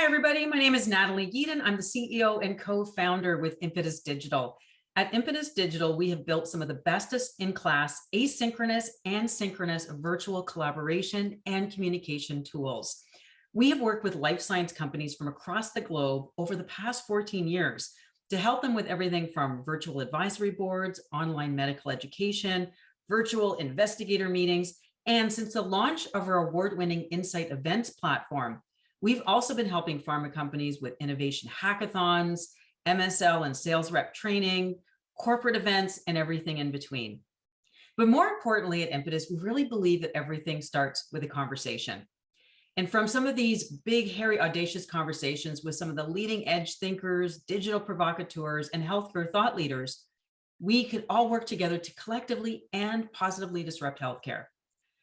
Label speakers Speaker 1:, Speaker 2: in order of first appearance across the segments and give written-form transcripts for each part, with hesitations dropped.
Speaker 1: everybody. My name is Natalie Yeadon. I'm the CEO and co-founder with Impetus Digital. At Impetus Digital, we have built some of the bestest in class asynchronous and synchronous virtual collaboration and communication tools. We have worked with life science companies from across the globe over the past 14 years to help them with everything from virtual advisory boards, online medical education, virtual investigator meetings, and since the launch of our award-winning Insight Events platform, we've also been helping pharma companies with innovation hackathons, MSL and sales rep training, corporate events, and everything in between. But more importantly, at Impetus, we really believe that everything starts with a conversation. And from some of these big, hairy, audacious conversations with some of the leading edge thinkers, digital provocateurs, and healthcare thought leaders, we could all work together to collectively and positively disrupt healthcare.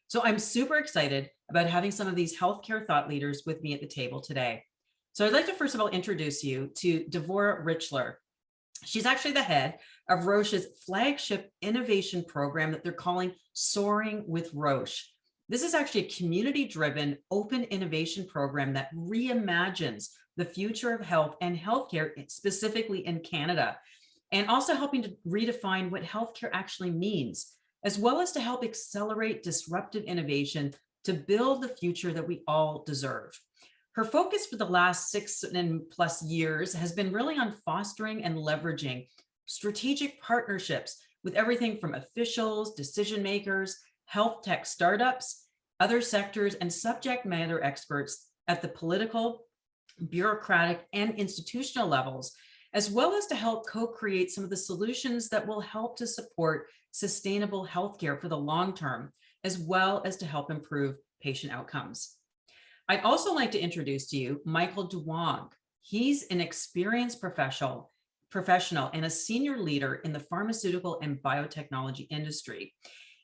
Speaker 1: So I'm super excited about having some of these healthcare thought leaders with me at the table today. So I'd like to first of all introduce you to Dvorah Richler. She's actually the head of Roche's flagship innovation program that they're calling Soaring with Roche. This is actually a community-driven open innovation program that reimagines the future of health and healthcare, specifically in Canada, and also helping to redefine what healthcare actually means, as well as to help accelerate disruptive innovation to build the future that we all deserve. Her focus for the last 6+ years has been really on fostering and leveraging strategic partnerships with everything from officials, decision makers, health tech startups, other sectors, and subject matter experts at the political, bureaucratic, and institutional levels, as well as to help co-create some of the solutions that will help to support sustainable healthcare for the long term, as well as to help improve patient outcomes. I'd also like to introduce to you Michael Duong. He's an experienced professional and a senior leader in the pharmaceutical and biotechnology industry.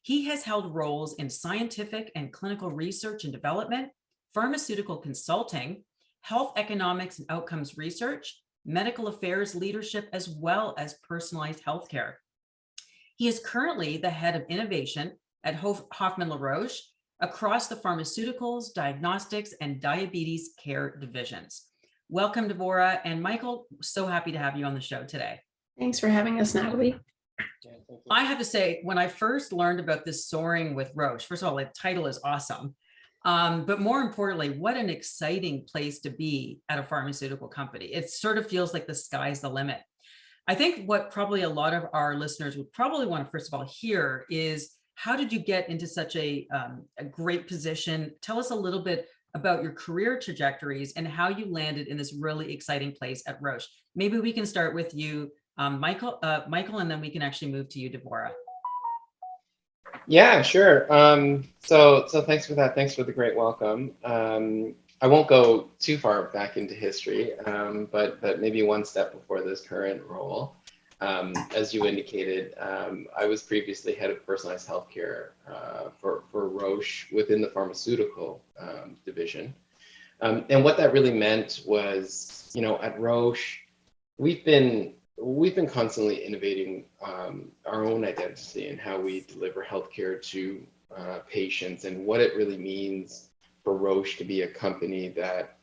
Speaker 1: He has held roles in scientific and clinical research and development, pharmaceutical consulting, health economics and outcomes research, medical affairs leadership, as well as personalized healthcare. He is currently the head of innovation at Hoffmann La Roche across the pharmaceuticals, diagnostics, and diabetes care divisions. Welcome, Dvorah. And Michael, so happy to have you on the show today.
Speaker 2: Thanks for having us, Natalie.
Speaker 1: I have to say, when I first learned about this Soaring with Roche, first of all, the title is awesome. But more importantly, what an exciting place to be at a pharmaceutical company. It sort of feels like the sky's the limit. I think what probably a lot of our listeners would probably want to, first of all, hear is, how did you get into such a great position? Tell us a little bit about your career trajectories and how you landed in this really exciting place at Roche. Maybe we can start with you, Michael, and then we can actually move to you, Dvorah.
Speaker 3: Yeah, sure. So thanks for that. Thanks for the great welcome. I won't go too far back into history, but maybe one step before this current role. As you indicated, I was previously head of personalized healthcare for Roche within the pharmaceutical division. And what that really meant was, at Roche, we've been constantly innovating our own identity and how we deliver healthcare to patients, and what it really means for Roche to be a company that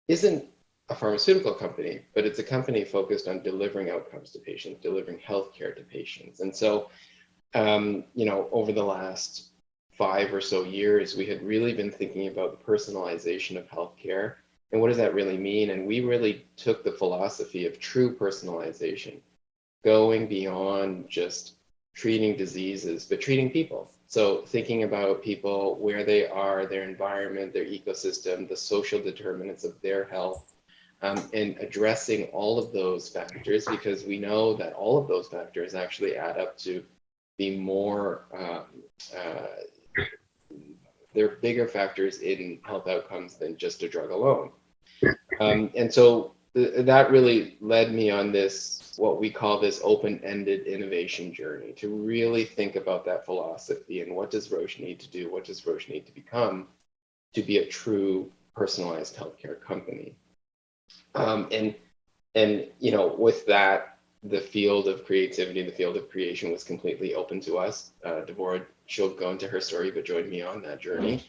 Speaker 3: isn't a pharmaceutical company, but it's a company focused on delivering outcomes to patients, delivering healthcare to patients. And so, over the last 5 or so years, we had really been thinking about the personalization of healthcare. And what does that really mean? And we really took the philosophy of true personalization, going beyond just treating diseases, but treating people. So thinking about people, where they are, their environment, their ecosystem, the social determinants of their health, and addressing all of those factors, because we know that all of those factors actually add up to be more, they're bigger factors in health outcomes than just a drug alone. And so that really led me on this, what we call this open-ended innovation journey, to really think about that philosophy and what does Roche need to do, what does Roche need to become to be a true personalized healthcare company. And with that, the field of creativity, the field of creation was completely open to us. Dvorah, she'll go into her story, but joined me on that journey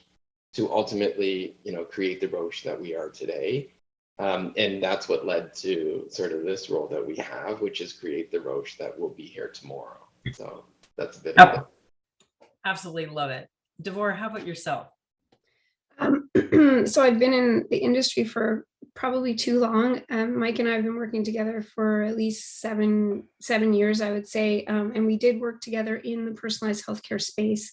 Speaker 3: to ultimately, create the Roche that we are today. And that's what led to sort of this role that we have, which is create the Roche that will be here tomorrow. So that's a bit of it.
Speaker 1: Absolutely love it. Dvorah, how about yourself?
Speaker 2: So I've been in the industry for probably too long. Mike and I have been working together for at least seven years, I would say. And we did work together in the personalized healthcare space.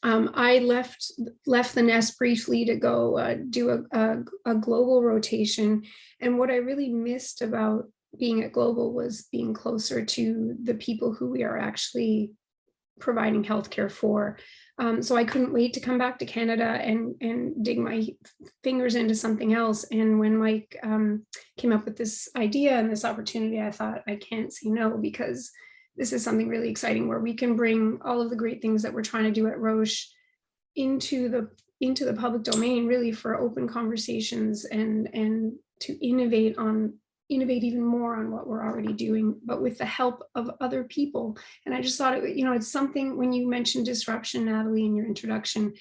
Speaker 2: I left the nest briefly to go do a global rotation. And what I really missed about being at global was being closer to the people who we are actually providing healthcare for. So I couldn't wait to come back to Canada and dig my fingers into something else. And when Mike came up with this idea and this opportunity, I thought, I can't say no, because this is something really exciting where we can bring all of the great things that we're trying to do at Roche into the public domain, really for open conversations and to innovate even more on what we're already doing, but with the help of other people. And I just thought it's something, when you mentioned disruption, Natalie, in your introduction,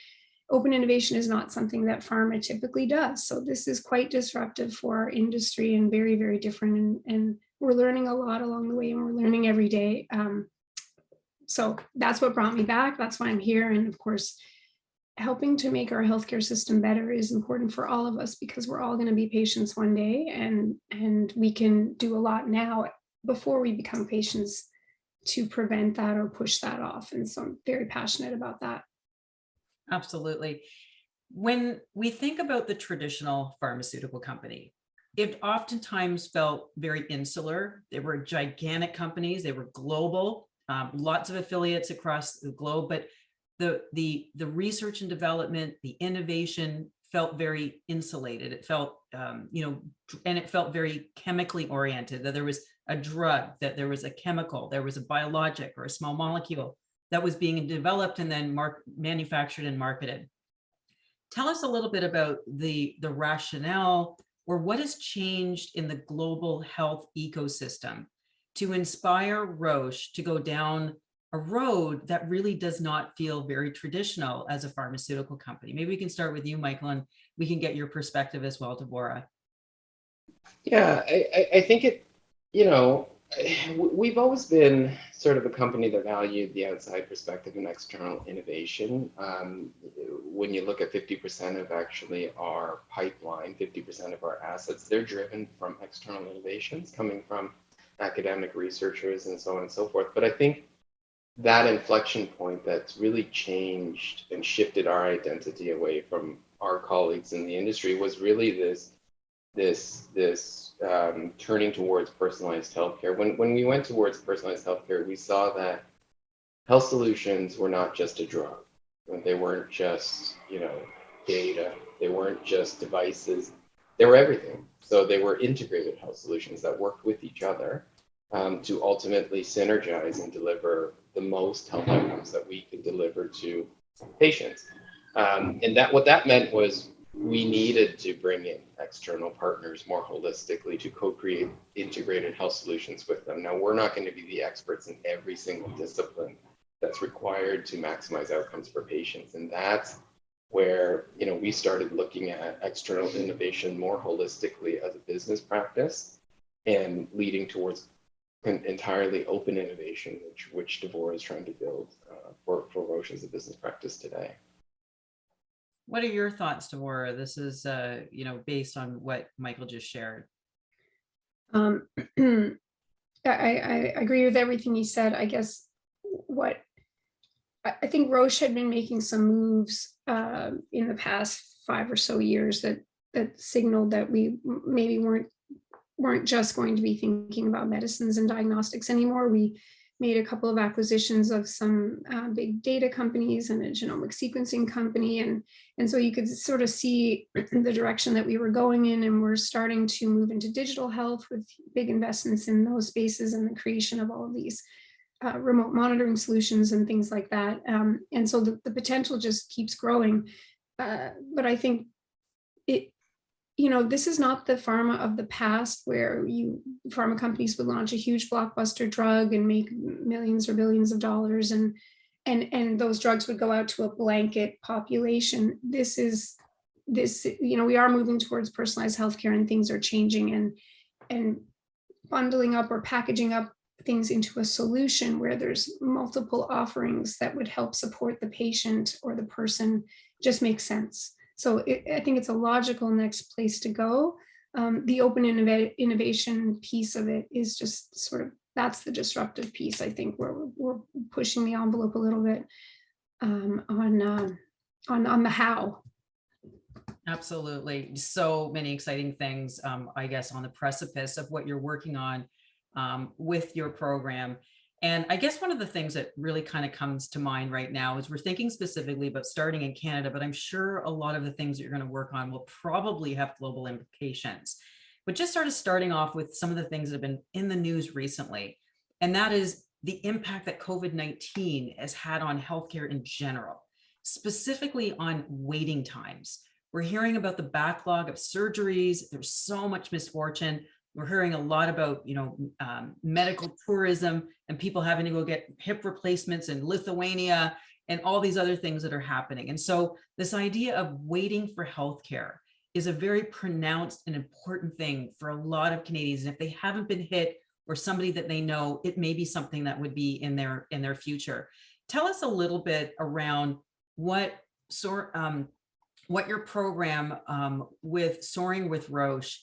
Speaker 2: open innovation is not something that pharma typically does. So this is quite disruptive for our industry and very, very different. And we're learning a lot along the way, and we're learning every day. So that's what brought me back. That's why I'm here. And of course, helping to make our healthcare system better is important for all of us, because we're all going to be patients one day, and we can do a lot now before we become patients to prevent that or push that off. And so I'm very passionate about that.
Speaker 1: Absolutely. When we think about the traditional pharmaceutical company, it oftentimes felt very insular. They were gigantic companies. They were global, lots of affiliates across the globe, but the research and development, the innovation felt very insulated. It felt, and it felt very chemically oriented, that there was a drug, that there was a chemical, there was a biologic or a small molecule that was being developed and then manufactured and marketed. Tell us a little bit about the rationale, or what has changed in the global health ecosystem to inspire Roche to go down a road that really does not feel very traditional as a pharmaceutical company. Maybe we can start with you, Michael, and we can get your perspective as well, Dvorah.
Speaker 3: Yeah, I think we've always been sort of a company that valued the outside perspective and external innovation. When you look at 50% of actually our pipeline, 50% of our assets, they're driven from external innovations coming from academic researchers and so on and so forth. But I think that inflection point that's really changed and shifted our identity away from our colleagues in the industry was really this turning towards personalized healthcare. When we went towards personalized healthcare, we saw that health solutions were not just a drug. They weren't just data. They weren't just devices. They were everything. So they were integrated health solutions that worked with each other to ultimately synergize and deliver the most health outcomes that we could deliver to patients. And that what that meant was we needed to bring in external partners more holistically to co-create integrated health solutions with them. Now, we're not going to be the experts in every single discipline that's required to maximize outcomes for patients. And that's where we started looking at external innovation more holistically as a business practice and leading towards an entirely open innovation, which Dvorah is trying to build for Roche as a business practice today.
Speaker 1: What are your thoughts, Dvorah? This is, based on what Michael just shared.
Speaker 2: I agree with everything he said. I guess what I think Roche had been making some moves in the past 5 or so years that signaled that we maybe weren't just going to be thinking about medicines and diagnostics anymore. We made a couple of acquisitions of some big data companies and a genomic sequencing company. And so you could sort of see the direction that we were going in, and we're starting to move into digital health with big investments in those spaces and the creation of all of these remote monitoring solutions and things like that. And so the potential just keeps growing. But I think this is not the pharma of the past where pharma companies would launch a huge blockbuster drug and make millions or billions of dollars, and those drugs would go out to a blanket population. This is this, we are moving towards personalized healthcare, and things are changing, and bundling up or packaging up things into a solution where there's multiple offerings that would help support the patient or the person just makes sense. So I think it's a logical next place to go. The open innovation piece of it is just sort of, that's the disruptive piece, I think, where we're pushing the envelope a little bit on the how.
Speaker 1: Absolutely. So many exciting things, I guess, on the precipice of what you're working on with your program. And I guess one of the things that really kind of comes to mind right now is we're thinking specifically about starting in Canada, but I'm sure a lot of the things that you're going to work on will probably have global implications. But just sort of starting off with some of the things that have been in the news recently, and that is the impact that COVID-19 has had on healthcare in general, specifically on waiting times. We're hearing about the backlog of surgeries. There's so much misfortune. We're hearing a lot about, medical tourism and people having to go get hip replacements in Lithuania and all these other things that are happening. And so this idea of waiting for healthcare is a very pronounced and important thing for a lot of Canadians. And if they haven't been hit, or somebody that they know, it may be something that would be in their future. Tell us a little bit around what your program with Soaring with Roche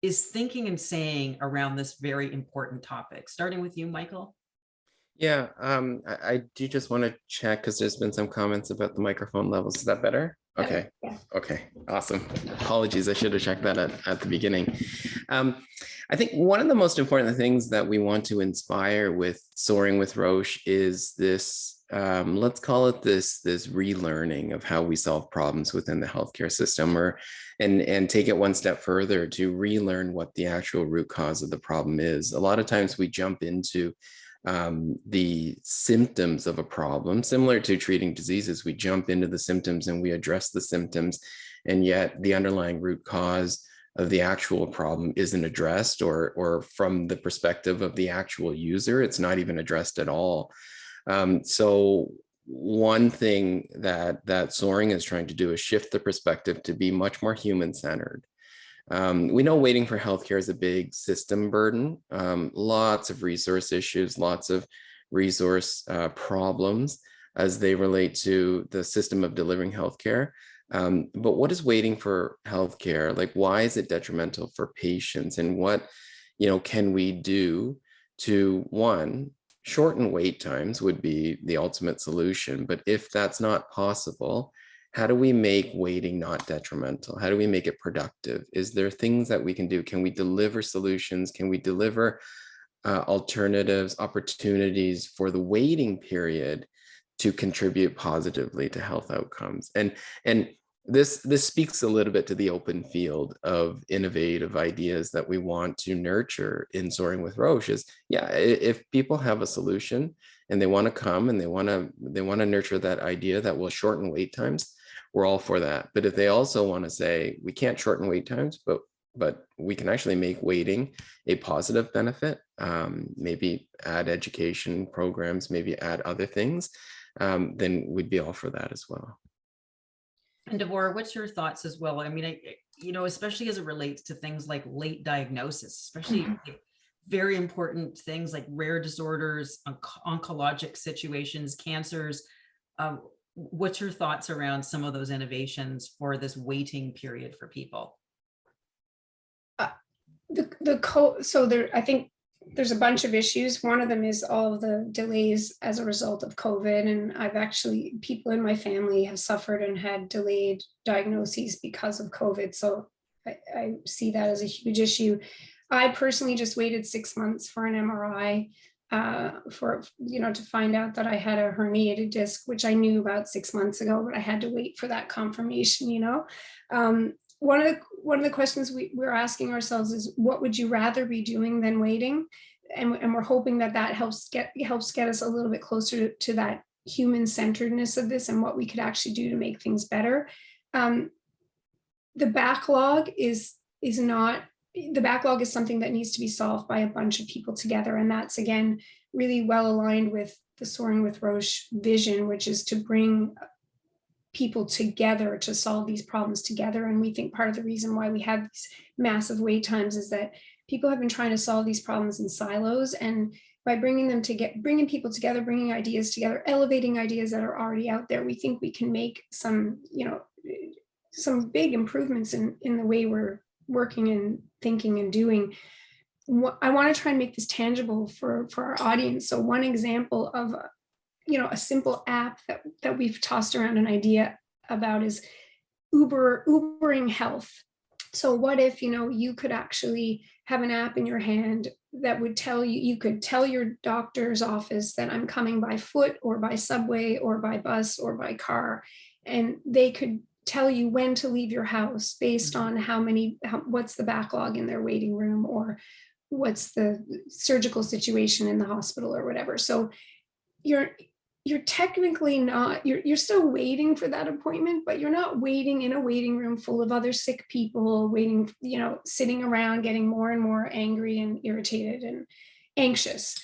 Speaker 1: is thinking and saying around this very important topic. Starting with you, Michael.
Speaker 3: Yeah, I do just want to check because there's been some comments about the microphone levels. Is that better? Okay.
Speaker 2: Yeah.
Speaker 3: Okay. Awesome. Apologies. I should have checked that at the beginning. I think one of the most important things that we want to inspire with Soaring with Roche is this, let's call it this relearning of how we solve problems within the healthcare system, and take it one step further to relearn what the actual root cause of the problem is. A lot of times we jump into the symptoms of a problem. Similar to treating diseases, we jump into the symptoms and we address the symptoms, and yet the underlying root cause of the actual problem isn't addressed, or from the perspective of the actual user, it's not even addressed at all. So one thing that Soaring is trying to do is shift the perspective to be much more human-centered. We know waiting for healthcare is a big system burden, lots of resource issues, lots of resource problems as they relate to the system of delivering healthcare. But what is waiting for healthcare? Like, why is it detrimental for patients? And what, can we do to, one, shorten wait times would be the ultimate solution. But if that's not possible, how do we make waiting not detrimental? How do we make it productive? Is there things that we can do? Can we deliver solutions? Can we deliver alternatives, opportunities for the waiting period to contribute positively to health outcomes? And this speaks a little bit to the open field of innovative ideas that we want to nurture in Soaring with Roche. Is, yeah, if people have a solution and they want to come and they want to nurture that idea that will shorten wait times, we're all for that. But if they also want to say, we can't shorten wait times, but we can actually make waiting a positive benefit, maybe add education programs, maybe add other things, then we'd be all for that as well.
Speaker 1: And Dvorah, what's your thoughts as well? I mean, especially as it relates to things like late diagnosis, especially like very important things like rare disorders, oncologic situations, cancers. What's your thoughts around some of those innovations for this waiting period for people?
Speaker 2: I think there's a bunch of issues. One of them is all of the delays as a result of COVID. And people in my family have suffered and had delayed diagnoses because of COVID. So I see that as a huge issue. I personally just waited 6 months for an MRI to find out that I had a herniated disc, which I knew about 6 months ago, but I had to wait for that confirmation, One of the questions we're asking ourselves is, what would you rather be doing than waiting? And we're hoping that helps get us a little bit closer to that human-centeredness of this and what we could actually do to make things better. The backlog is something that needs to be solved by a bunch of people together. And that's, again, really well aligned with the Soaring with Roche vision, which is to bring people together to solve these problems together. And we think part of the reason why we have these massive wait times is that people have been trying to solve these problems in silos, and by bringing people together, bringing ideas together, elevating ideas that are already out there, we think we can make some, some big improvements in the way we're working and thinking and doing. I want to try and make this tangible for our audience. So one example of a simple app that we've tossed around an idea about is Ubering health. So what if, you could actually have an app in your hand that would tell you could tell your doctor's office that I'm coming by foot or by subway or by bus or by car, and they could tell you when to leave your house based on what's the backlog in their waiting room, or what's the surgical situation in the hospital or whatever. So you're technically not, you're still waiting for that appointment, but you're not waiting in a waiting room full of other sick people waiting, sitting around getting more and more angry and irritated and anxious.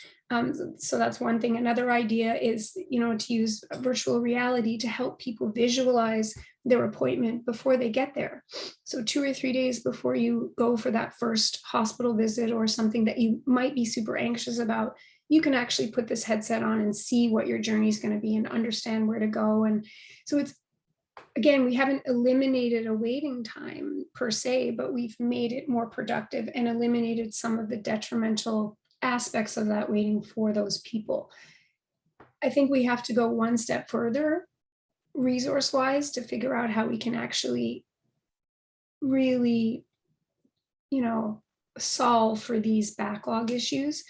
Speaker 2: So that's one thing. Another idea is, to use virtual reality to help people visualize their appointment before they get there. So 2 or 3 days before you go for that first hospital visit or something that you might be super anxious about, you can actually put this headset on and see what your journey is going to be and understand where to go. And so it's, again, we haven't eliminated a waiting time per se, but we've made it more productive and eliminated some of the detrimental aspects of that waiting for those people. I think we have to go one step further resource-wise to figure out how we can actually really, solve for these backlog issues.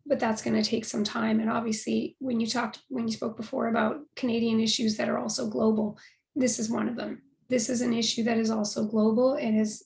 Speaker 2: But that's going to take some time. And obviously, when you spoke before about Canadian issues that are also global, this is one of them. This is an issue that is also global and has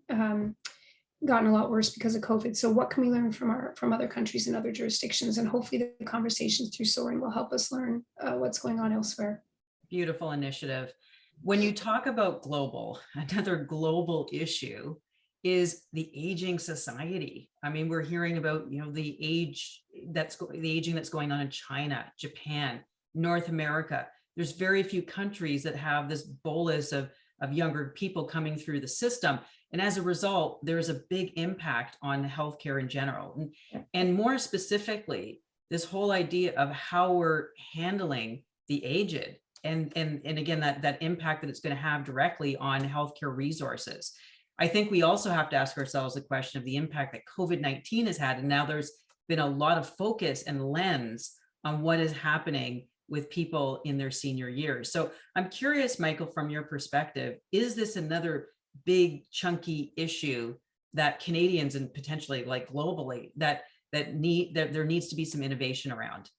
Speaker 2: gotten a lot worse because of COVID. So what can we learn from other countries and other jurisdictions? And hopefully the conversations through Soaring will help us learn what's going on elsewhere.
Speaker 1: Beautiful initiative. When you talk about global, another global issue is the aging society. I mean, we're hearing about, the aging that's going on in China, Japan, North America. There's very few countries that have this bolus of younger people coming through the system. And as a result, there's a big impact on healthcare in general. And more specifically, this whole idea of how we're handling the aged and again, that impact that it's going to have directly on healthcare resources. I think we also have to ask ourselves the question of the impact that COVID-19 has had. And now there's been a lot of focus and lens on what is happening with people in their senior years. So I'm curious, Michael, from your perspective, is this another big chunky issue that Canadians and potentially like globally that there needs to be some innovation around?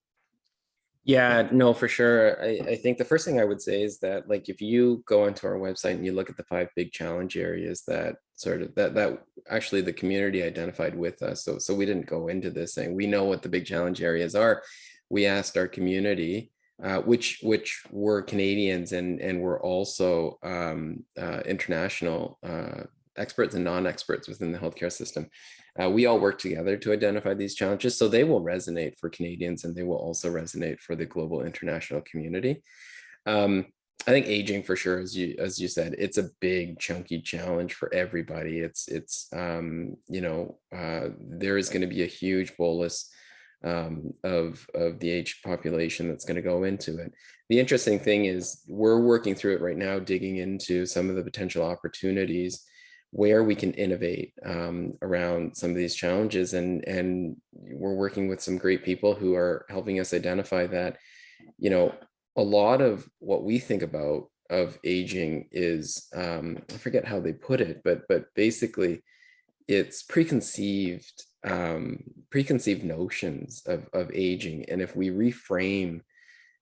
Speaker 4: Yeah, no, for sure. I think the first thing I would say is that, like, if you go onto our website and you look at the 5 big challenge areas that that actually the community identified with us. So we didn't go into this saying we know what the big challenge areas are. We asked our community, which were Canadians and were also international experts and non-experts within the healthcare system. We all work together to identify these challenges, so they will resonate for Canadians and they will also resonate for the global international community. I think aging, for sure, as you said, it's a big chunky challenge for everybody. There is going to be a huge bolus of the aged population that's going to go into it. The interesting thing is we're working through it right now, digging into some of the potential opportunities where we can innovate around some of these challenges. And we're working with some great people who are helping us identify that, a lot of what we think about of aging is, I forget how they put it, but basically it's preconceived notions of aging. And if we reframe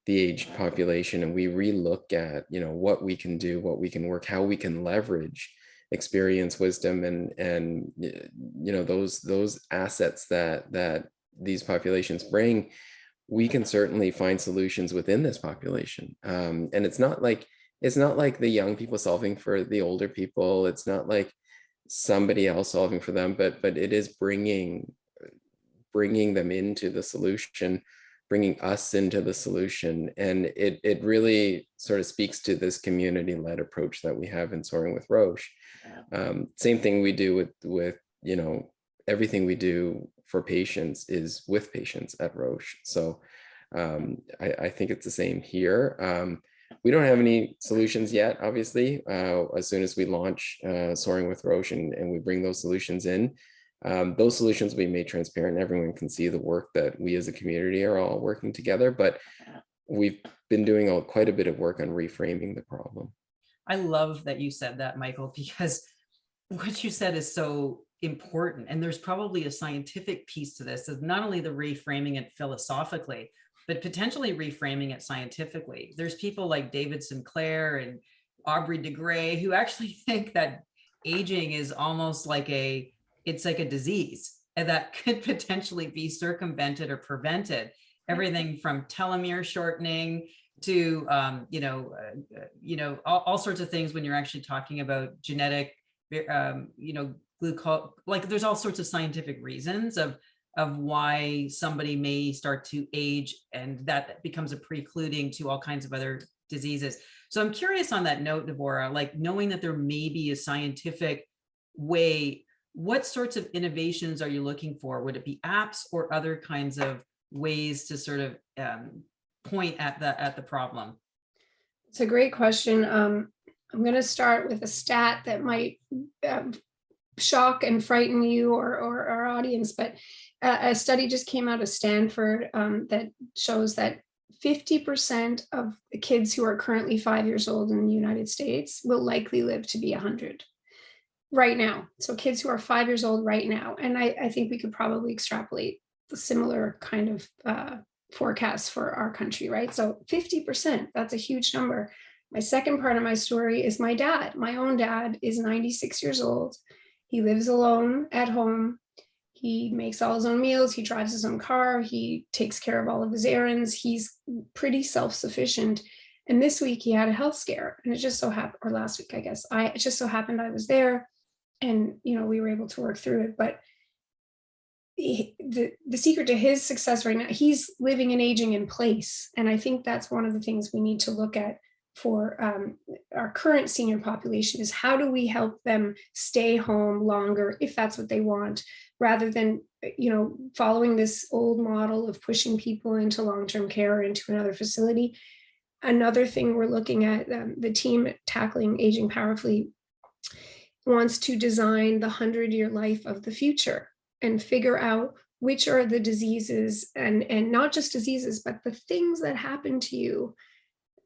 Speaker 4: the aged population and we relook at, what we can do, what we can work, how we can leverage experience, wisdom, and those assets that these populations bring, we can certainly find solutions within this population. And it's not like the young people solving for the older people. It's not like somebody else solving for them, but it is bringing them into the solution, bringing us into the solution. And it really sort of speaks to this community-led approach that we have in Soaring with Roche. Same thing we do with everything we do for patients is with patients at Roche. So I think it's the same here. We don't have any solutions yet, obviously. As soon as we launch Soaring with Roche and we bring those solutions in, those solutions will be made transparent. Everyone can see the work that we as a community are all working together, but we've been doing quite a bit of work on reframing the problem.
Speaker 1: I love that you said that, Michael, because what you said is so important. And there's probably a scientific piece to this, of not only the reframing it philosophically, but potentially reframing it scientifically. There's people like David Sinclair and Aubrey de Grey who actually think that aging is almost like it's like a disease, and that could potentially be circumvented or prevented. Everything from telomere shortening to all sorts of things when you're actually talking about genetic glucose, like there's all sorts of scientific reasons of why somebody may start to age, and that becomes a precluding to all kinds of other diseases. So I'm curious on that note, Dvorah, like knowing that there may be a scientific way, what sorts of innovations are you looking for? Would it be apps or other kinds of ways to sort of point at the problem?
Speaker 2: It's a great question. I'm going to start with a stat that might shock and frighten you or our audience, but a study just came out of Stanford that shows that 50% of the kids who are currently 5 years old in the United States will likely live to be 100 right now. So kids who are 5 years old right now. And I think we could probably extrapolate the similar kind of forecasts for our country, right? So 50%, that's a huge number. My second part of my story is my dad. My own dad is 96 years old. He lives alone at home. He makes all his own meals. He drives his own car. He takes care of all of his errands. He's pretty self-sufficient. And this week he had a health scare, and it just so happened, or last week, I guess, it just so happened I was there, and we were able to work through it. But the secret to his success right now, he's living and aging in place. And I think that's one of the things we need to look at for our current senior population, is how do we help them stay home longer if that's what they want, rather than following this old model of pushing people into long-term care or into another facility. Another thing we're looking at, the team tackling aging powerfully wants to design the 100-year life of the future and figure out which are the diseases, and not just diseases, but the things that happen to you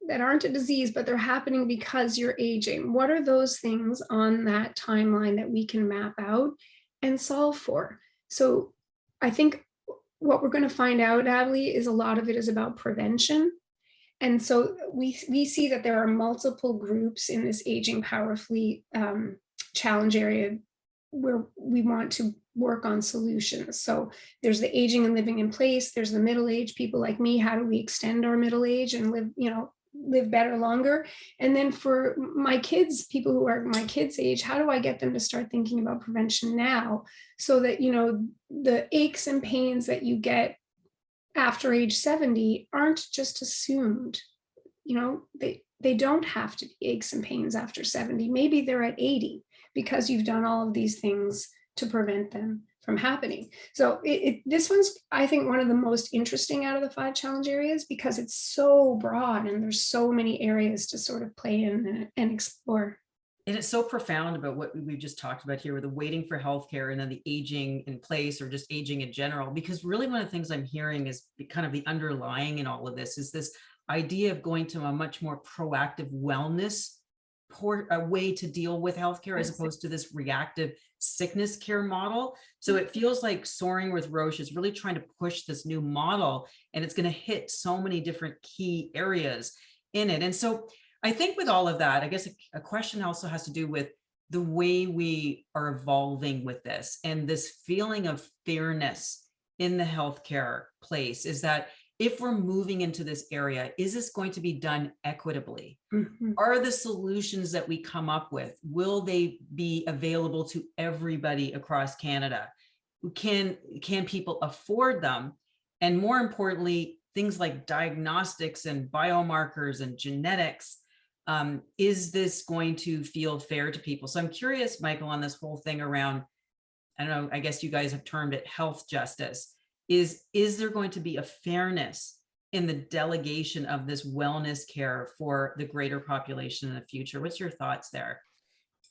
Speaker 2: that aren't a disease, but they're happening because you're aging. What are those things on that timeline that we can map out and solve for? So I think what we're going to find out, Adley, is a lot of it is about prevention. And so we see that there are multiple groups in this aging powerfully challenge area where we want to work on solutions. So there's the aging and living in place. There's the middle-aged people like me. How do we extend our middle age and live better longer? And then for my kids, people who are my kids' age, how do I get them to start thinking about prevention now, so that the aches and pains that you get after age 70 aren't just assumed. They don't have to be aches and pains after 70. Maybe they're at 80 because you've done all of these things to prevent them from happening. So this one's, I think, one of the most interesting out of the 5 challenge areas, because it's so broad and there's so many areas to sort of play in and explore.
Speaker 1: And it's so profound about what we've just talked about here with the waiting for healthcare and then the aging in place, or just aging in general, because really one of the things I'm hearing is kind of the underlying in all of this is this idea of going to a much more proactive wellness way to deal with healthcare, as opposed to this reactive sickness care model. So it feels like Soaring with Roche is really trying to push this new model, and it's going to hit so many different key areas in it. And so I think with all of that, I guess a question also has to do with the way we are evolving with this, and this feeling of fairness in the healthcare place, is that if we're moving into this area, is this going to be done equitably? Mm-hmm. Are the solutions that we come up with, will they be available to everybody across Canada? Can people afford them? And more importantly, things like diagnostics and biomarkers and genetics. Is this going to feel fair to people? So I'm curious, Michael, on this whole thing around, I don't know, I guess you guys have termed it health justice. Is there going to be a fairness in the delegation of this wellness care for the greater population in the future? What's your thoughts there?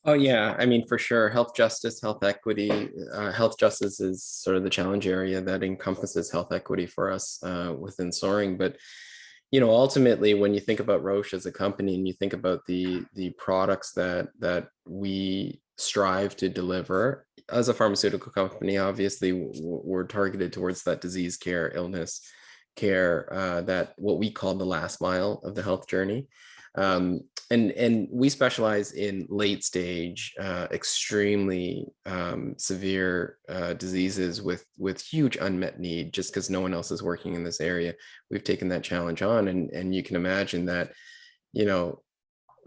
Speaker 4: Oh yeah, I mean, for sure, health justice, health equity, health justice is sort of the challenge area that encompasses health equity for us within Soaring. But ultimately, when you think about Roche as a company and you think about the products that we strive to deliver as a pharmaceutical company, obviously we're targeted towards that disease care, illness care, that what we call the last mile of the health journey. And we specialize in late stage, extremely severe diseases with huge unmet need, just because no one else is working in this area. We've taken that challenge on, and you can imagine that,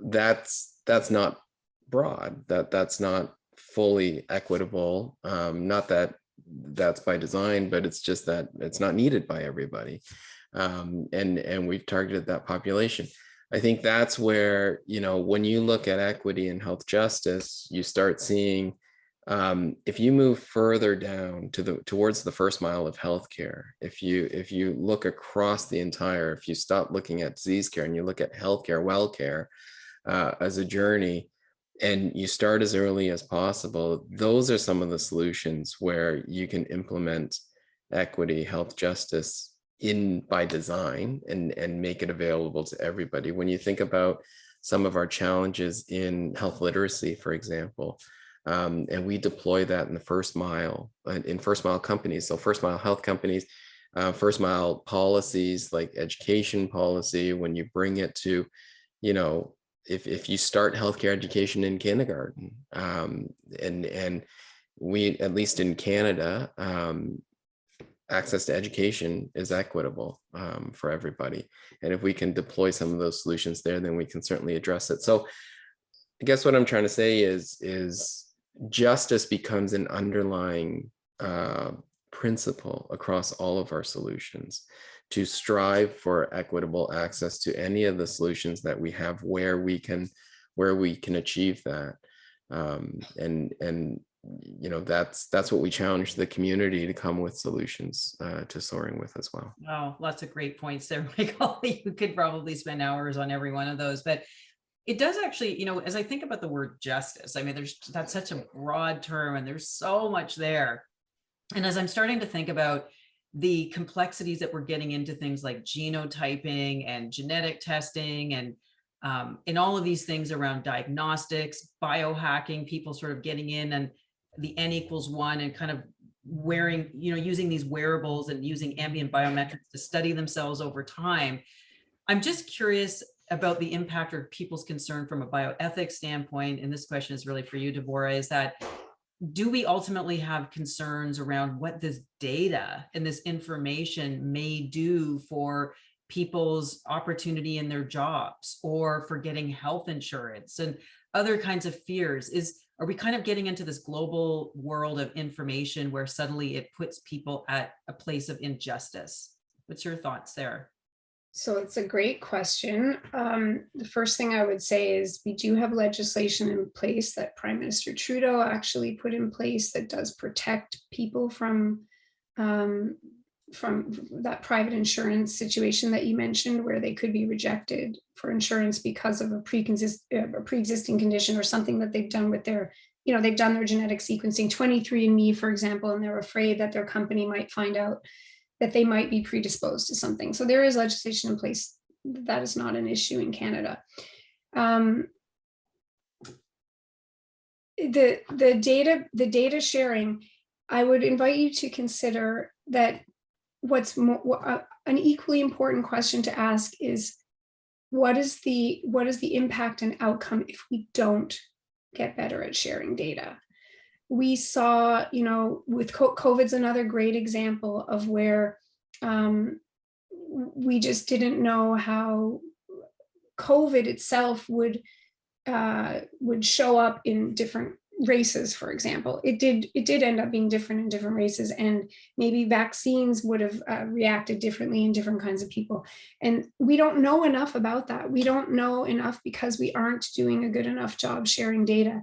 Speaker 4: that's not broad, that's not fully equitable. Not that that's by design, but it's just that it's not needed by everybody. And we've targeted that population. I think that's where, when you look at equity and health justice, you start seeing, if you move further down towards the first mile of healthcare, if you look across the entire, if you stop looking at disease care and you look at healthcare, well care as a journey, and you start as early as possible, those are some of the solutions where you can implement equity, health justice by design and make it available to everybody. When you think about some of our challenges in health literacy, for example, and we deploy that in the first mile, in first mile companies, so first mile health companies, first mile policies like education policy, when you bring it to, if you start healthcare education in kindergarten, and we, at least in Canada, access to education is equitable for everybody. And if we can deploy some of those solutions there, then we can certainly address it. So I guess what I'm trying to say is justice becomes an underlying principle across all of our solutions, to strive for equitable access to any of the solutions that we have where we can achieve that. And that's what we challenge the community to come with solutions to Soaring with as well.
Speaker 1: Oh, lots of great points there, Michael. You could probably spend hours on every one of those, but it does actually, as I think about the word justice, I mean, that's such a broad term and there's so much there. And as I'm starting to think about the complexities that we're getting into, things like genotyping and genetic testing and all of these things around diagnostics, biohacking, people sort of getting in and the N=1 and kind of wearing, using these wearables and using ambient biometrics to study themselves over time. I'm just curious about the impact or people's concern from a bioethics standpoint. And this question is really for you, Dvorah, is that, do we ultimately have concerns around what this data and this information may do for people's opportunity in their jobs or for getting health insurance and other kinds of fears? Are we kind of getting into this global world of information where suddenly it puts people at a place of injustice? What's your thoughts there?
Speaker 2: So it's a great question. The first thing I would say is we do have legislation in place that Prime Minister Trudeau actually put in place that does protect people from that private insurance situation that you mentioned, where they could be rejected for insurance because of a pre-existing condition or something that they've done with their, they've done their genetic sequencing, 23andMe, for example, and they're afraid that their company might find out that they might be predisposed to something. So there is legislation in place. That is not an issue in Canada. The data sharing, I would invite you to consider that what's an equally important question to ask is, what is the impact and outcome if we don't get better at sharing data? We saw, with COVID's another great example of where we just didn't know how COVID itself would show up in different races, for example. It did end up being different in different races, and maybe vaccines would have reacted differently in different kinds of people. And we don't know enough about that. We don't know enough because we aren't doing a good enough job sharing data.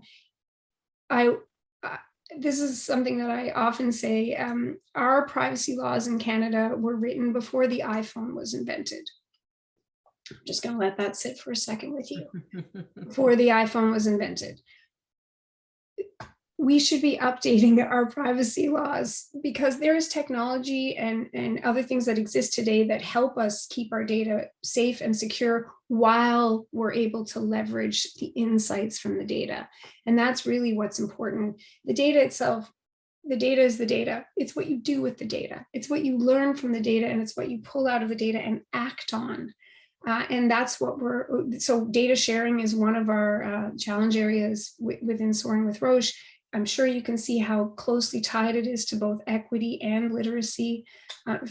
Speaker 2: This is something that I often say. Our privacy laws in Canada were written before the iPhone was invented. I'm just going to let that sit for a second with you. Before the iPhone was invented, we should be updating our privacy laws because there is technology and other things that exist today that help us keep our data safe and secure while we're able to leverage the insights from the data. And that's really what's important. The data itself, the data is the data. It's what you do with the data. It's what you learn from the data, and it's what you pull out of the data and act on. And that's what so data sharing is one of our challenge areas within Soaring with Roche. I'm sure you can see how closely tied it is to both equity and literacy.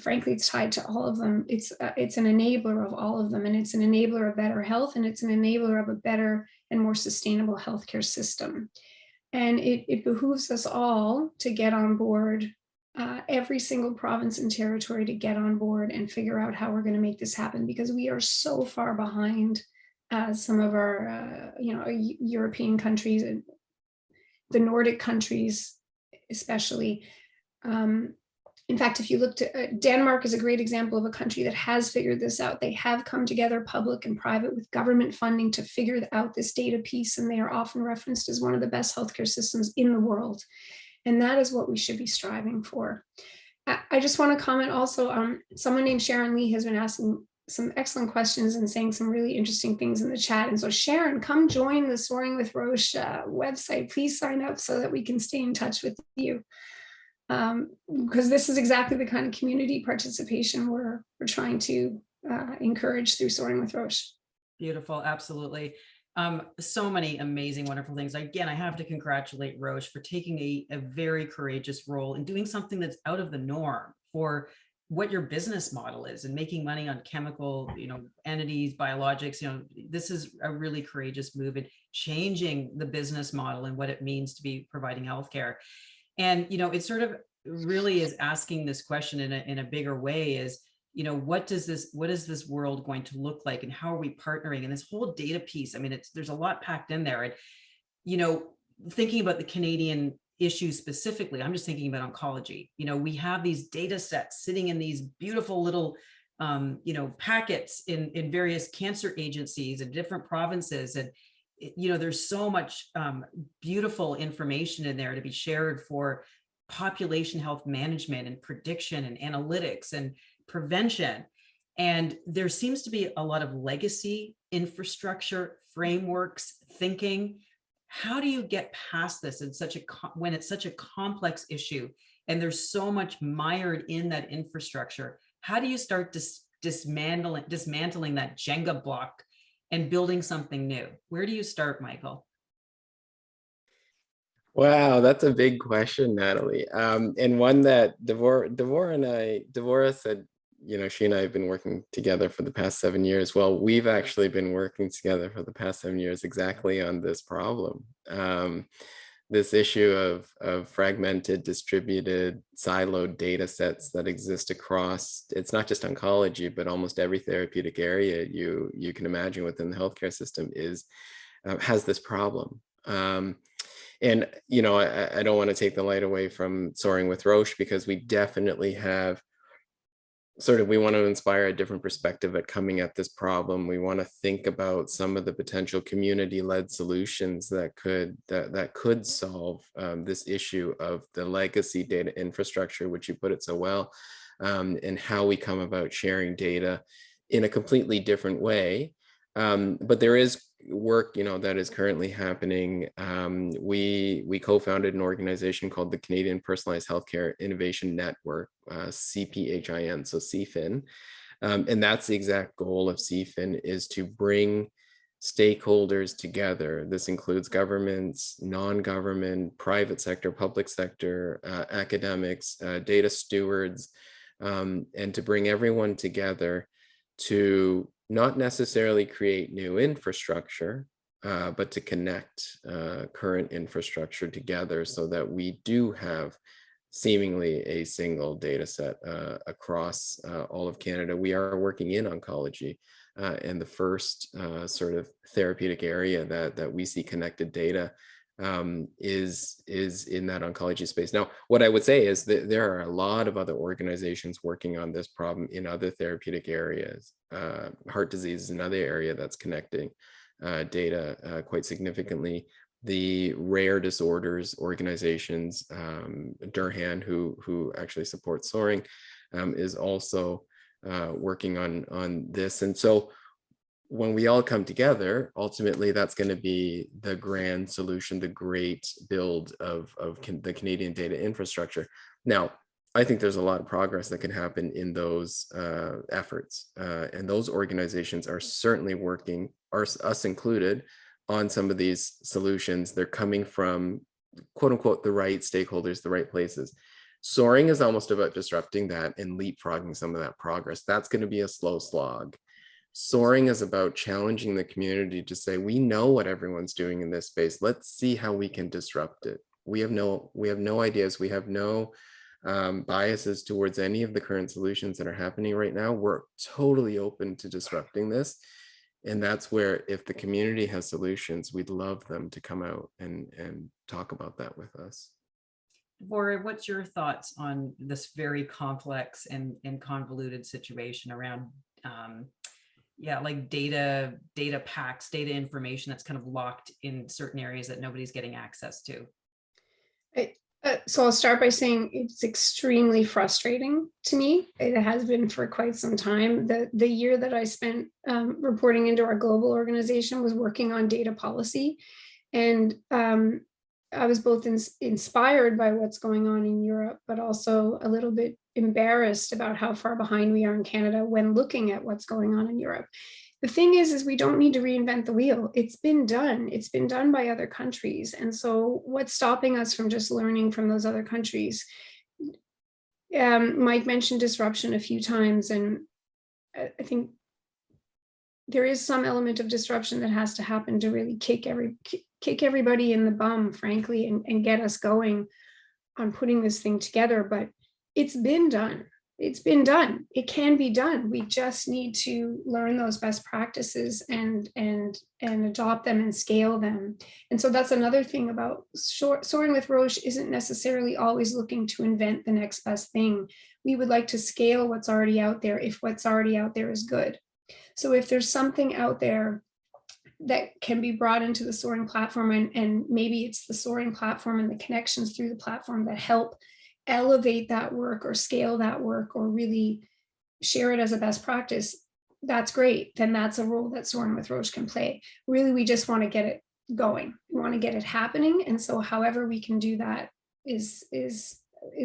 Speaker 2: Frankly, it's tied to all of them. It's an enabler of all of them, and it's an enabler of better health, and it's an enabler of a better and more sustainable healthcare system. And it behooves us all to get on board, every single province and territory to get on board and figure out how we're going to make this happen, because we are so far behind some of our European countries and the Nordic countries, especially. In fact, if you look to Denmark is a great example of a country that has figured this out. They have come together, public and private, with government funding to figure out this data piece, and they are often referenced as one of the best healthcare systems in the world. And that is what we should be striving for. I just want to comment also on someone named Sharon Lee has been asking some excellent questions and saying some really interesting things in the chat. And so Sharon, come join the Soaring with Roche website. Please sign up so that we can stay in touch with you. Because this is exactly the kind of community participation we're trying to encourage through Soaring with Roche.
Speaker 1: Beautiful, absolutely. So many amazing, wonderful things. Again, I have to congratulate Roche for taking a very courageous role in doing something that's out of the norm for what your business model is, and making money on chemical, entities, biologics. This is a really courageous move in changing the business model and what it means to be providing healthcare. And, it sort of really is asking this question in a bigger way is, what is this world going to look like, and how are we partnering? And this whole data piece, I mean, there's a lot packed in there. And, thinking about the Canadian issues specifically, I'm just thinking about oncology. We have these data sets sitting in these beautiful little, packets in various cancer agencies and different provinces. And, there's so much beautiful information in there to be shared for population health management and prediction and analytics and prevention. And there seems to be a lot of legacy infrastructure, frameworks, thinking. How do you get past this when it's such a complex issue and there's so much mired in that infrastructure? How do you start dismantling that Jenga block and building something new? Where do you start, Michael?
Speaker 4: Wow, that's a big question, Natalie. And one that Dvorah said, she and I have been working together for the past 7 years. Well, we've actually been working together for the past 7 years exactly on this problem. This issue of fragmented, distributed, siloed data sets that exist across, it's not just oncology, but almost every therapeutic area you can imagine within the healthcare system has this problem. And, I don't want to take the light away from Soaring with Roche, because we definitely have we want to inspire a different perspective at coming at this problem. We want to think about some of the potential community-led solutions that could solve this issue of the legacy data infrastructure, which you put it so well, and how we come about sharing data in a completely different way. But there is work, that is currently happening. We co-founded an organization called the Canadian Personalized Healthcare Innovation Network, CPHIN, so CFIN. And that's the exact goal of CFIN, is to bring stakeholders together. This includes governments, non-government, private sector, public sector, academics, data stewards, and to bring everyone together to not necessarily create new infrastructure, but to connect current infrastructure together so that we do have seemingly a single data set across all of Canada. We are working in oncology, and the first sort of therapeutic area that we see connected data is in that oncology space. Now, what I would say is that there are a lot of other organizations working on this problem in other therapeutic areas. Heart disease is another area that's connecting data quite significantly. The rare disorders organizations, Durhan, who actually supports Soaring, is also working on this. And so when we all come together, ultimately that's going to be the grand solution, the great build of the Canadian data infrastructure. Now, I think there's a lot of progress that can happen in those efforts. And those organizations are certainly working, us included, on some of these solutions. They're coming from, quote unquote, the right stakeholders, the right places. Soaring is almost about disrupting that and leapfrogging some of that progress. That's going to be a slow slog. Soaring is about challenging the community to say, we know what everyone's doing in this space. Let's see how we can disrupt it. We have no ideas. We have no biases towards any of the current solutions that are happening right now. We're totally open to disrupting this. And that's where, if the community has solutions, we'd love them to come out and talk about that with us.
Speaker 1: Dvorah, what's your thoughts on this very complex and convoluted situation around like data packs, data information that's kind of locked in certain areas that nobody's getting access to?
Speaker 2: So I'll start by saying it's extremely frustrating to me. It has been for quite some time. The year that I spent reporting into our global organization was working on data policy. And I was both inspired by what's going on in Europe, but also a little bit embarrassed about how far behind we are in Canada when looking at what's going on in Europe. The thing is we don't need to reinvent the wheel. It's been done. It's been done by other countries. And so what's stopping us from just learning from those other countries? Mike mentioned disruption a few times, and I think there is some element of disruption that has to happen to really kick everybody in the bum, frankly, and get us going on putting this thing together. But it's been done. It's been done. It can be done. We just need to learn those best practices and adopt them and scale them. And so that's another thing about Soaring with Roche isn't necessarily always looking to invent the next best thing. We would like to scale what's already out there if what's already out there is good. So if there's something out there that can be brought into the Soaring platform, and maybe it's the Soaring platform and the connections through the platform that help elevate that work or scale that work or really share it as a best practice, that's great. Then that's a role that Soaring with Roche can play. Really, we just want to get it going. We want to get it happening. And so however we can do that is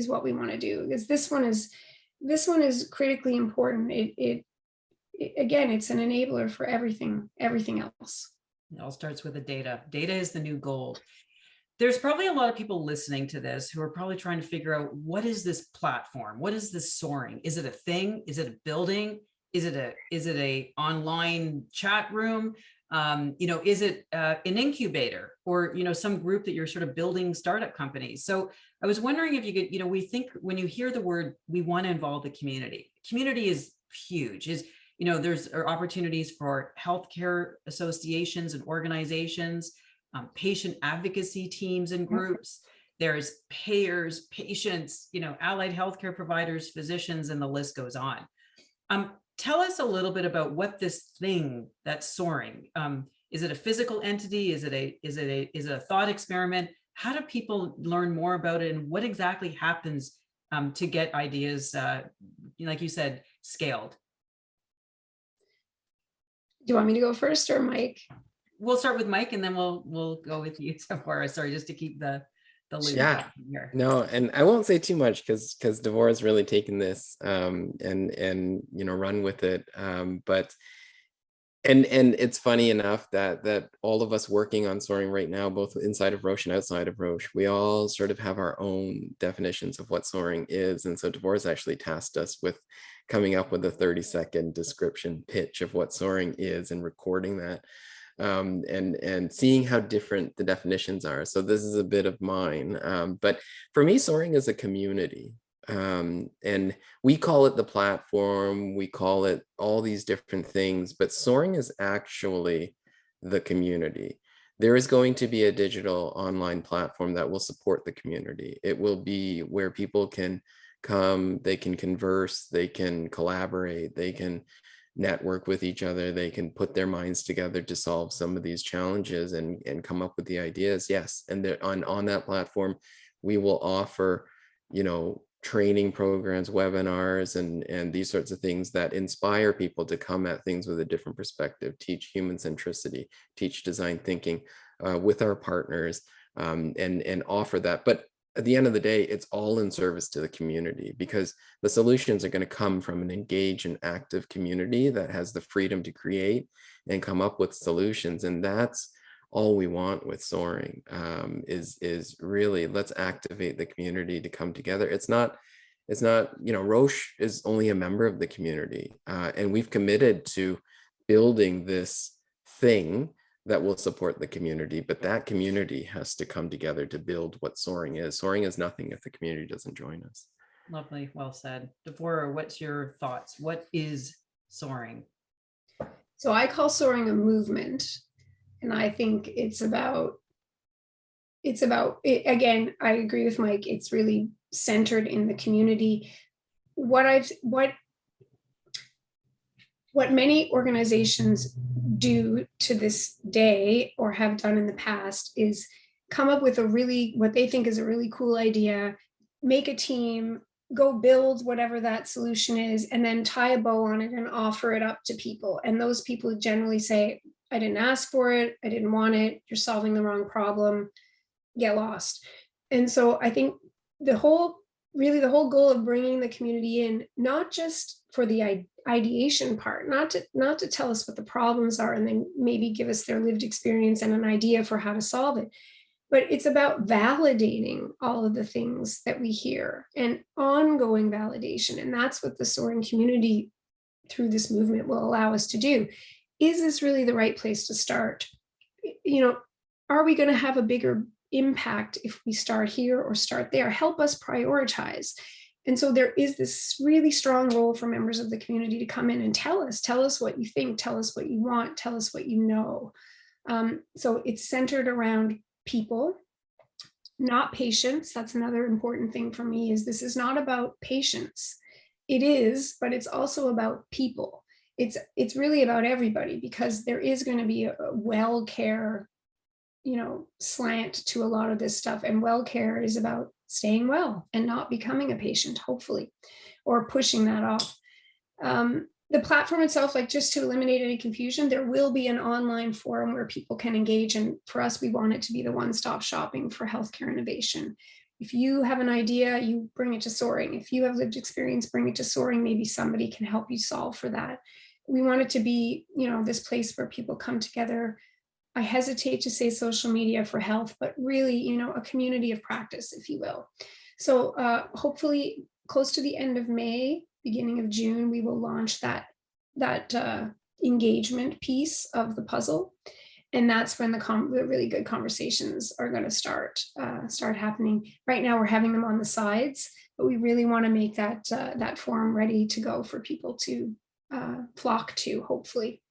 Speaker 2: what we want to do, because this one is critically important. It again, it's an enabler for everything else.
Speaker 1: It all starts with the data. Data is the new gold. There's probably a lot of people listening to this who are probably trying to figure out, what is this platform? What is this Soaring? Is it a thing? Is it a building? Is it a online chat room? Is it an incubator or, some group that you're sort of building startup companies? So I was wondering if you could, we think when you hear the word, we want to involve the community. Community is huge. There's opportunities for healthcare associations and organizations, patient advocacy teams and groups. There's payers, patients, allied healthcare providers, physicians, and the list goes on. Tell us a little bit about what this thing that's Soaring. Is it a physical entity? Is it a thought experiment? How do people learn more about it, and what exactly happens to get ideas, like you said, scaled?
Speaker 2: Do you want me to go first or Mike?
Speaker 1: We'll start with Mike, and then we'll go with you, Dvorah. Sorry, just to keep the loop.
Speaker 4: Yeah,
Speaker 1: here.
Speaker 4: No, and I won't say too much because Dvorah's really taken this and run with it. But it's funny enough that all of us working on Soaring right now, both inside of Roche and outside of Roche, we all sort of have our own definitions of what Soaring is. And so Dvorah's actually tasked us with coming up with a 30-second description pitch of what Soaring is and recording that. and seeing how different the definitions are. So this is a bit of mine, but for me, Soaring is a community. And we call it the platform, we call it all these different things, but Soaring is actually the community. There is going to be a digital online platform that will support the community. It will be where people can come, they can converse, they can collaborate, they can network with each other, they can put their minds together to solve some of these challenges and come up with the ideas. Yes, and on that platform, we will offer, training programs, webinars, and these sorts of things that inspire people to come at things with a different perspective, teach human centricity, teach design thinking with our partners, and offer that. But at the end of the day, it's all in service to the community, because the solutions are going to come from an engaged and active community that has the freedom to create and come up with solutions. And that's all we want with Soaring, is really, let's activate the community to come together. It's not, Roche is only a member of the community, and we've committed to building this thing that will support the community, but that community has to come together to build what Soaring is. Soaring is nothing if the community doesn't join us.
Speaker 1: Lovely, well said. Dvorah, what's your thoughts? What is Soaring?
Speaker 2: So I call Soaring a movement. And I think it's about again, I agree with Mike. It's really centered in the community. What many organizations do to this day, or have done in the past, is come up with what they think is a really cool idea, make a team, go build whatever that solution is, and then tie a bow on it and offer it up to people. And those people generally say, I didn't ask for it, I didn't want it, you're solving the wrong problem, get lost. And so I think the whole goal of bringing the community in, not just for the ideation part, not to tell us what the problems are and then maybe give us their lived experience and an idea for how to solve it, but it's about validating all of the things that we hear and ongoing validation. And that's what the Soaring community through this movement will allow us to do. Is this really the right place to start? Are we going to have a bigger impact if we start here or start there? Help us prioritize. And so there is this really strong role for members of the community to come in and tell us what you think, tell us what you want, tell us what you know. So it's centered around people, not patients. That's another important thing for me, is this is not about patients. It is, but it's also about people. It's really about everybody, because there is going to be a well care, slant to a lot of this stuff. And well care is about staying well and not becoming a patient, hopefully, or pushing that off. The platform itself, like, just to eliminate any confusion, there will be an online forum where people can engage. And for us, we want it to be the one-stop shopping for healthcare innovation. If you have an idea, you bring it to Soaring. If you have lived experience, bring it to Soaring. Maybe somebody can help you solve for that. We want it to be, this place where people come together. I hesitate to say social media for health, but really, a community of practice, if you will. So hopefully close to the end of May, beginning of June, we will launch that engagement piece of the puzzle. And that's when the really good conversations are going to start happening. Right now, we're having them on the sides, but we really want to make that forum ready to go for people to flock to, hopefully.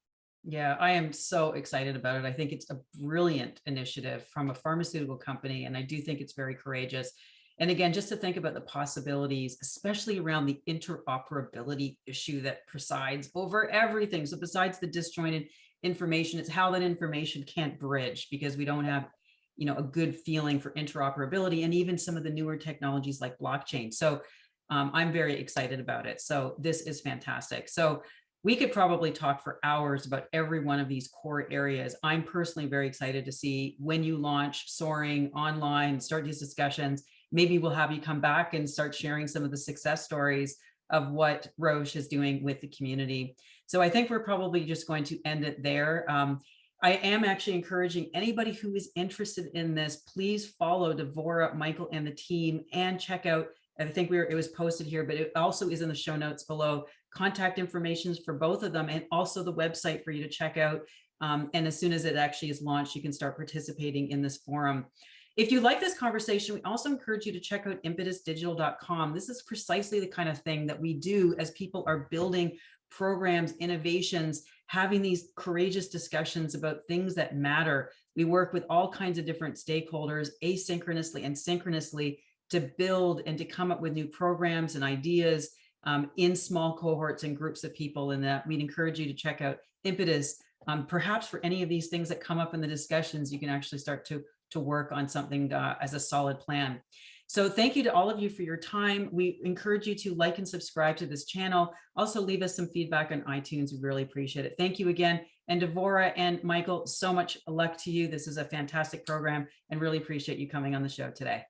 Speaker 1: Yeah, I am so excited about it. I think it's a brilliant initiative from a pharmaceutical company, and I do think it's very courageous. And again, just to think about the possibilities, especially around the interoperability issue that presides over everything. So besides the disjointed information, it's how that information can't bridge, because we don't have, a good feeling for interoperability, and even some of the newer technologies like blockchain. So I'm very excited about it. So this is fantastic. So we could probably talk for hours about every one of these core areas. I'm personally very excited to see when you launch Soaring online, start these discussions. Maybe we'll have you come back and start sharing some of the success stories of what Roche is doing with the community. So I think we're probably just going to end it there. I am actually encouraging anybody who is interested in this, please follow Dvorah, Michael, and the team, and check out, I think it was posted here, but it also is in the show notes below, contact information for both of them, and also the website for you to check out And as soon as it actually is launched, you can start participating in this forum. If you like this conversation, we also encourage you to check out impetusdigital.com. This is precisely the kind of thing that we do as people are building programs, innovations, having these courageous discussions about things that matter. We work with all kinds of different stakeholders, asynchronously and synchronously, to build and to come up with new programs and ideas in small cohorts and groups of people. And that we'd encourage you to check out Impetus. Perhaps for any of these things that come up in the discussions, you can actually start to work on something as a solid plan. So thank you to all of you for your time. We encourage you to like and subscribe to this channel. Also leave us some feedback on iTunes. We really appreciate it. Thank you again. And Dvorah and Michael, so much luck to you. This is a fantastic program and really appreciate you coming on the show today.